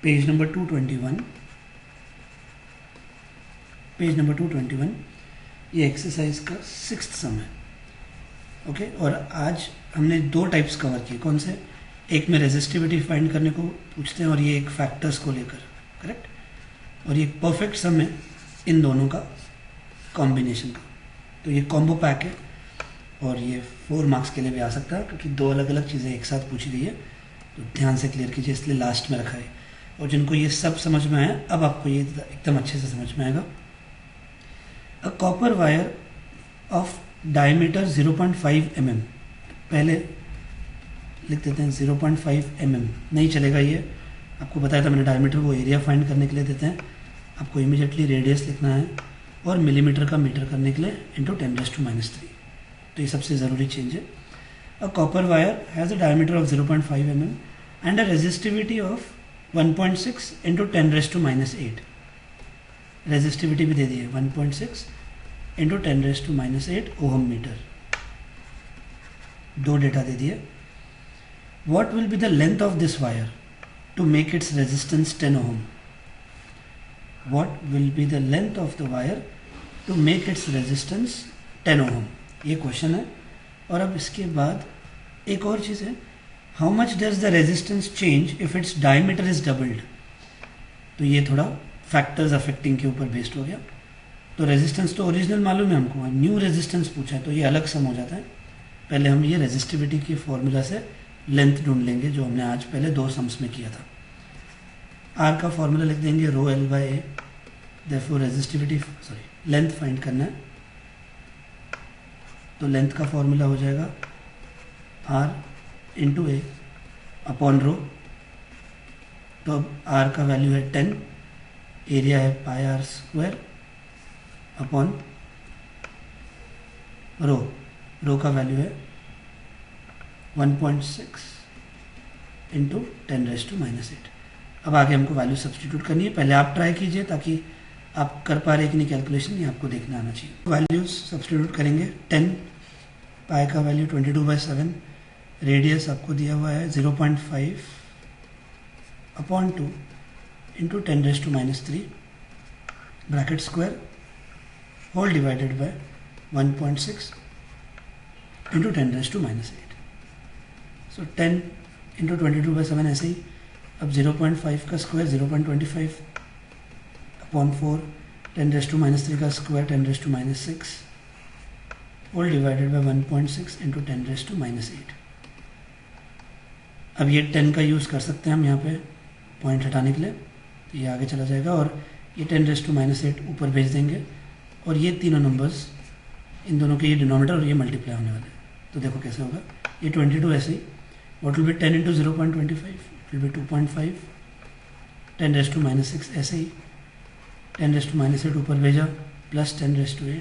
Page number 221, page number 221, ये एक्सरसाइज का 6th सम है। ओके, और आज हमने 2 टाइप्स कवर किए। कौन से? एक में रेजिस्टिविटी फाइंड करने को पूछते हैं, और ये एक फैक्टर्स को लेकर, करेक्ट। और ये एक परफेक्ट सम है इन दोनों का कॉम्बिनेशन का। तो ये कॉम्बो पैक है, और ये 4 मार्क्स के लिए भी आ सकता है, क्योंकि 2 अलग अलग चीज़ें एक साथ पूछी गई है। तो ध्यान से क्लियर कीजिए, इसलिए लास्ट में रखा है। और जिनको ये सब समझ में आया, अब आपको ये एकदम अच्छे से समझ में आएगा। अ copper wire of diameter 0.5 mm, पहले लिख देते हैं 0.5 mm, नहीं चलेगा ये, आपको बताया था मैंने डायमीटर को एरिया फाइंड करने के लिए देते हैं। आपको इमीडिएटली रेडियस लिखना है, और मिलीमीटर का मीटर करने के लिए इंटू 10⁻³ तो ये सबसे ज़रूरी चेंज है। अ copper wire has a diameter of 0.5 mm and a resistivity of 1.6 into 10⁻⁸। Resistivity भी दे दी है 1.6 इंटू 10⁻⁸ ओहम मीटर। 2 डेटा दे दिए। What will be the length of this wire to make its resistance 10 ohm? What will be the length of the wire to make its resistance 10 ohm? ये question है। और अब इसके बाद एक और चीज़ है, how much does the resistance change if its diameter is doubled. तो ये थोड़ा फैक्टर्स अफेक्टिंग के ऊपर बेस्ड हो गया। तो रेजिस्टेंस तो ओरिजिनल मालूम है हमको, न्यू रेजिस्टेंस पूछा है तो ये अलग सम हो जाता है। पहले हम ये रेजिस्टिविटी की फॉर्मूला से लेंथ ढूंढ लेंगे, जो हमने आज पहले 2 सम्स में किया था। आर का फॉर्मूला लिख देंगे rho L by A, therefore resistivity length find करना है, तो लेंथ का फॉर्मूला हो जाएगा R into A upon rho. तो अब आर का वैल्यू है 10, एरिया है πr² अपॉन रो का वैल्यू है 1.6 इंटू 10⁻⁸। अब आगे हमको वैल्यू सब्सटीट्यूट करनी है। पहले आप ट्राई कीजिए, ताकि आप कर पा रहे कि नहीं कैलकुलेशन, ये आपको देखना आना चाहिए। वैल्यूज सब्सटीट्यूट करेंगे। 10 पाई का वैल्यू 22/7, रेडियस आपको दिया हुआ है 0.5 upon 2 into 10⁻³ bracket square whole divided by 1.6 into 10⁻⁸। So 10 into 22/7 ऐसे ही। अब 0.5 का स्क्वायर 0.25 अपॉन 4, 10⁻³ का square 10⁻⁶ whole divided by 1.6 into 10⁻⁸। अब ये 10 का यूज़ कर सकते हैं हम यहाँ पे पॉइंट हटाने के लिए, तो ये आगे चला जाएगा, और ये 10⁻⁸ ऊपर भेज देंगे, और ये तीनों नंबर्स, इन दोनों के ये डिनोमिनेटर और ये मल्टीप्लाई होने वाले। तो देखो कैसे होगा। ये 22 ऐसे ही, what will be 10 into 0.25, it will be 2.5, 10⁻⁶ ऐसे ही, 10⁻⁸ ऊपर भेजा प्लस 10⁸,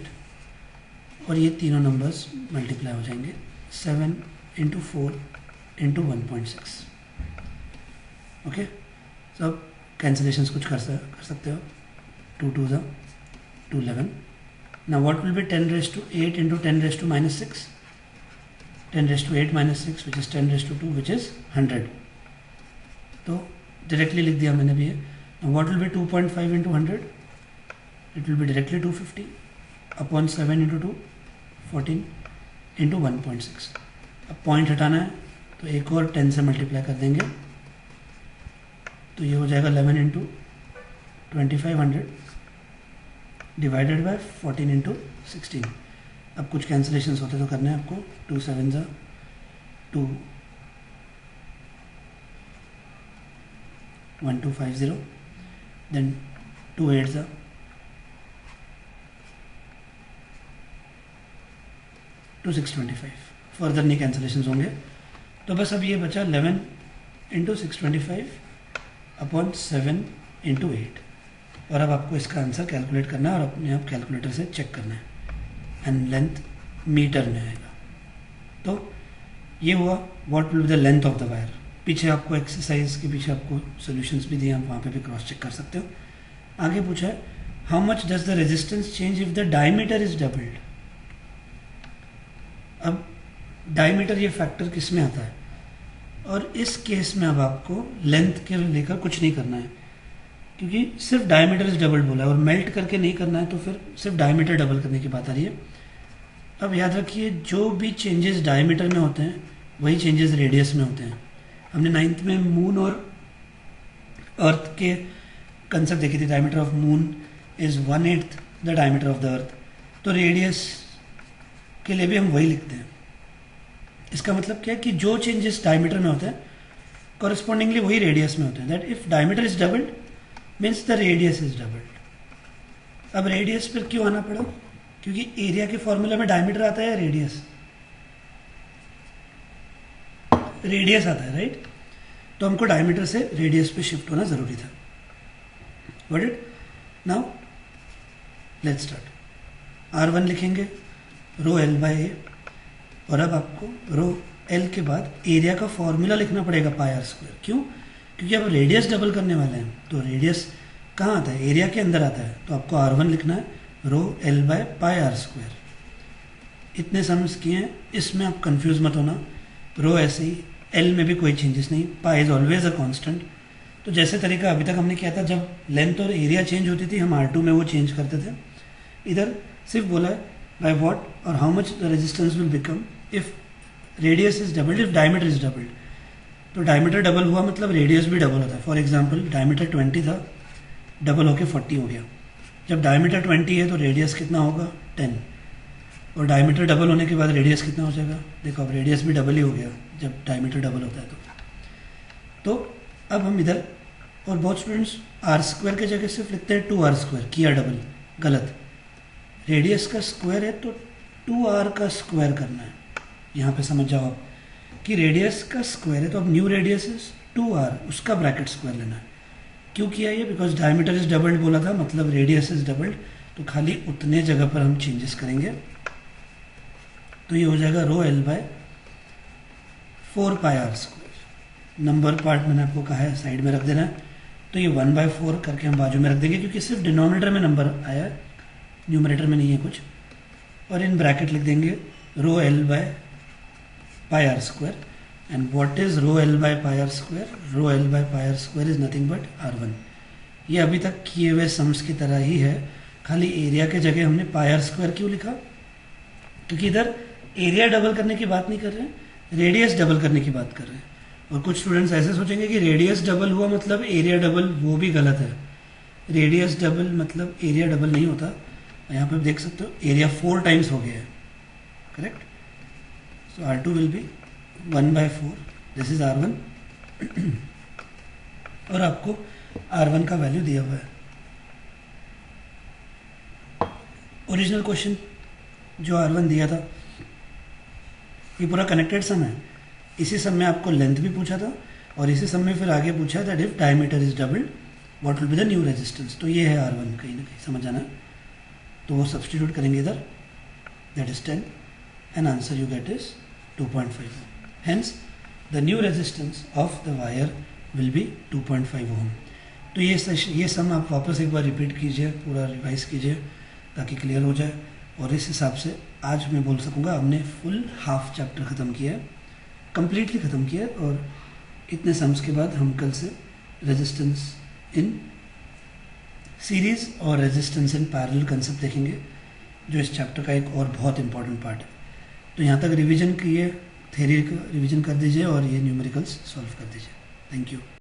और ये तीनों नंबर्स मल्टीप्लाई हो जाएंगे 7 इंटू 4 इंटू 1.6। ओके, सब कैंसिलेशंस कुछ कर सकते हो। 2 2 ज़ा 2 11। Now what will be 10⁸ into 10⁻⁶? 10⁸ - 6 which is 10⁻², which is 100। तो डायरेक्टली लिख दिया मैंने भी है। Now what will be 2.5 into 100? It will be directly 250 upon 7 into 2, 14 into 1.6। अब पॉइंट हटाना है तो एक और 10 से मल्टीप्लाई कर देंगे, तो ये हो जाएगा 11 इंटू 2500 डिवाइडेड बाय 14 इंटू 16। अब कुछ कैंसिलेशंस होते तो करने हैं आपको। 2 7 ज़ा 2 1250, देन 2 8 ज़ा 2625। फर्दर नहीं कैंसिलेशंस होंगे, तो बस अब ये बचा 11 इंटू 625 अपॉन 7 इंटू 8, और अब आपको इसका आंसर कैलकुलेट करना है और अपने आप कैलकुलेटर से चेक करना है, एंड लेंथ मीटर में आएगा। तो ये हुआ what will be the length of the wire. पीछे आपको एक्सरसाइज के पीछे आपको सॉल्यूशंस भी दिए, आप वहाँ पे भी क्रॉस चेक कर सकते हो। आगे पूछा है how much does the resistance change if the diameter is doubled. अब डायमीटर ये फैक्टर किस में आता है, और इस केस में अब आपको लेंथ के लेकर कुछ नहीं करना है, क्योंकि सिर्फ डायमीटर इज डबल्ड बोला है और मेल्ट करके नहीं करना है, तो फिर सिर्फ डायमीटर डबल करने की बात आ रही है। अब याद रखिए जो भी चेंजेस डायमीटर में होते हैं वही चेंजेस रेडियस में होते हैं। हमने 9th में मून और अर्थ के कंसेप्ट देखी थी, diameter of moon is 1/8 the diameter of the earth, तो रेडियस के लिए भी हम वही लिखते हैं। इसका मतलब क्या है कि जो चेंजेस डायमीटर में होते हैं कॉरेस्पॉन्डिंगली वही रेडियस में होते हैं। That if diameter is doubled means the radius is doubled. अब रेडियस पर क्यों आना पड़ा, क्योंकि एरिया के फॉर्मूला में डायमीटर आता है या रेडियस, रेडियस आता है, राइट। तो हमको डायमीटर से रेडियस पे शिफ्ट होना जरूरी था। What it now, let's start. R1 लिखेंगे रो L बाय ए, और अब आपको रो L के बाद एरिया का फॉर्मूला लिखना पड़ेगा पाई आर स्क्वायर। क्यों, क्योंकि अब रेडियस डबल करने वाले हैं, तो रेडियस कहाँ आता है, एरिया के अंदर आता है, तो आपको R1 लिखना है rho L by pi r square. इतने सम्स किए हैं, इसमें आप कंफ्यूज मत होना, रो ऐसे ही, L में भी कोई चेंजेस नहीं, pi is always a constant. तो जैसे तरीका अभी तक हमने किया था, जब लेंथ और एरिया चेंज होती थी हम R2 में वो चेंज करते थे। इधर सिर्फ बोला है बाय व्हाट और how much the resistance will become if radius is doubled, if diameter is doubled. तो डायमीटर डबल हुआ मतलब रेडियस भी डबल होता है। फॉर एग्जाम्पल डायमीटर 20 था, डबल होके 40 हो गया। जब डायमीटर 20 है तो रेडियस कितना होगा 10, और डायमीटर डबल होने के बाद रेडियस कितना हो जाएगा, देखो अब रेडियस भी डबल ही हो गया जब डायमीटर डबल होता है। तो अब हम इधर, और बहुत स्टूडेंट्स आर स्क्वायर के जगह सिर्फ लिखते हैं 2r², किया डबल, गलत। रेडियस का स्क्वायर है तो 2r का स्क्वायर करना है। यहाँ पे समझ जाओ आप कि रेडियस का स्क्वायर है तो अब न्यू रेडियस इज 2r, उसका ब्रैकेट स्क्वायर लेना है। क्यों किया ये, बिकॉज डायमीटर इज डबल्ड बोला था, मतलब रेडियस इज डबल्ड, तो खाली उतने जगह पर हम चेंजेस करेंगे। तो ये हो जाएगा rho L by 4 pi r square. Number part मैंने आपको कहा है साइड में रख देना है, तो ये 1/4 करके हम बाजू में रख देंगे, क्योंकि सिर्फ डिनोमिनेटर में नंबर आया है, न्यूमरेटर में नहीं है कुछ। और इन ब्रैकेट लिख देंगे rho L by pi r square. And what is rho L by pi r square, rho L by pi r square is nothing but R1। ये अभी तक किए हुए सम्स की तरह ही है, खाली एरिया के जगह हमने पाई आर स्क्वायर क्यों लिखा, क्योंकि इधर एरिया डबल करने की बात नहीं कर रहे हैं, रेडियस डबल करने की बात कर रहे हैं। और कुछ स्टूडेंट्स ऐसे सोचेंगे कि रेडियस डबल हुआ मतलब एरिया डबल, वो भी गलत है। रेडियस डबल मतलब एरिया डबल नहीं होता। यहाँ पे देख सकते हो एरिया 4 टाइम्स हो गया है, correct. So R2 will be 1/4, this is R1। और आपको R1 का वैल्यू दिया हुआ है। ओरिजिनल क्वेश्चन जो R1 दिया था, ये पूरा कनेक्टेड सम है। इसी सम में आपको लेंथ भी पूछा था, और इसी सम में फिर आगे पूछा that if diameter is doubled what will be the new resistance. तो ये है R1, कहीं ना कहीं समझ आना। तो वो सब्सटीट्यूट करेंगे इधर, that is 10, and answer you get is 2.5 ohm. Hence the new resistance of the wire will be 2.5 ohm. तो ये सम आप वापस एक बार रिपीट कीजिए, पूरा रिवाइज कीजिए ताकि क्लियर हो जाए। और इस हिसाब से आज मैं बोल सकूँगा हमने फुल हाफ चैप्टर ख़त्म किया है, कम्प्लीटली ख़त्म किया है। और इतने सम्स के बाद हम कल से रेजिस्टेंस इन सीरीज़ और रेजिस्टेंस इन पैरेलल कंसेप्ट देखेंगे, जो इस चैप्टर का एक और बहुत इंपॉर्टेंट पार्ट है। तो यहाँ तक रिवीजन किए, थ्योरी का रिवीजन कर दीजिए और ये न्यूमेरिकल्स सॉल्व कर दीजिए। Thank you.